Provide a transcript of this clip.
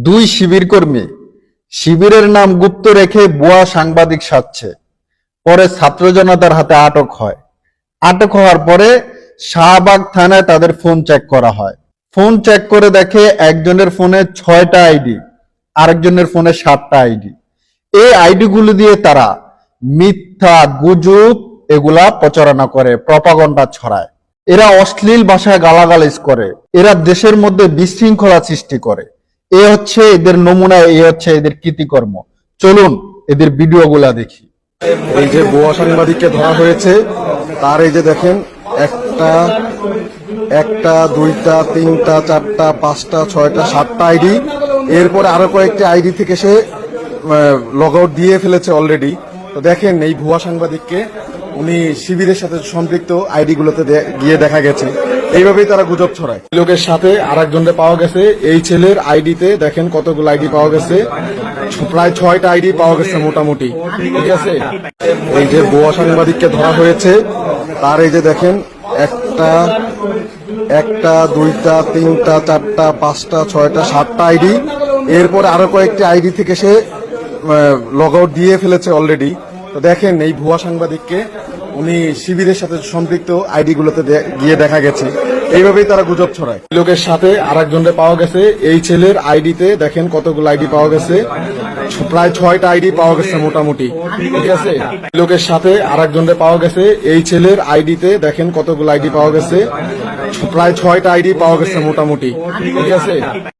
দুই শিবির কর্মী শিবিরের নাম গুপ্ত রেখে ভুয়া সাংবাদিক সাজছে। পরে ছাত্র জনতার হাতে আটক হয়। আটক হওয়ার পরে শাহবাগ থানায় তাদের ফোন চেক করা হয়। ফোন চেক করে দেখে একজনের ফোনে 6টা আইডি, আরেকজনের ফোনে 7টা আইডি। এই আইডি গুলো দিয়ে তারা মিথ্যা গুজব এগুলা প্রচারণা করে, প্রপাগন্ডা ছড়ায়। এরা অশ্লীল ভাষায় গালাগালিজ করে, এরা দেশের মধ্যে বিশৃঙ্খলা সৃষ্টি করে। এ হচ্ছে এদের নমুনা, এ হচ্ছে এদের কৃতিকর্ম। চলুন এদের ভিডিওগুলা দেখি। এই যে ভুয়া সাংবাদিককে ধরা হয়েছে, তার এই যে দেখেন একটা দুইটা তিনটা চারটা পাঁচটা ছয়টা 7টা আইডি, এরপরে আরো কয়েকটি আইডি থেকে সে লগ আউট দিয়ে ফেলেছে অলরেডি। তো দেখেন এই ভুয়া সাংবাদিককে উনি শিবিরের সাথে সম্পৃক্ত আইডি গুলোতে গিয়ে দেখা গেছে। এইভাবেই তারা গুজব ছড়ায়। লোকের সাথে আরেকজনকে পাওয়া গেছে। এই ছেলের আইডিতে দেখেন কতগুলো আইডি পাওয়া গেছে, প্রায় 6টা আইডি পাওয়া গেছে মোটামুটি। ঠিক আছে, এই যে ভুয়া সাংবাদিককে ধরা হয়েছে, তার এই যে দেখেন একটা দুইটা তিনটা চারটা পাঁচটা ছয়টা 7টা আইডি, এরপরে আরো কয়েকটি আইডি থেকে সে লগ আউট দিয়ে ফেলেছে অলরেডি। তো দেখেন এই ভুয়া সাংবাদিককে উনি শিবিরের সাথে সম্পৃক্ত আইডি গুলোতে গিয়ে দেখা গেছে। এইভাবেই তারা গুজব ছড়ায়। লোকের সাথে আরেকজনকে পাওয়া গেছে। এই ছেলের আইডিতে দেখেন কতগুলো আইডি পাওয়া গেছে, প্রায় 6টা আইডি পাওয়া গেছে মোটামুটি। ঠিক আছে, লোকের সাথে আরেকজনকে পাওয়া গেছে। এই ছেলের আইডিতে দেখেন কতগুলো আইডি পাওয়া গেছে, প্রায় 6টা আইডি পাওয়া গেছে মোটামুটি। ঠিক আছে।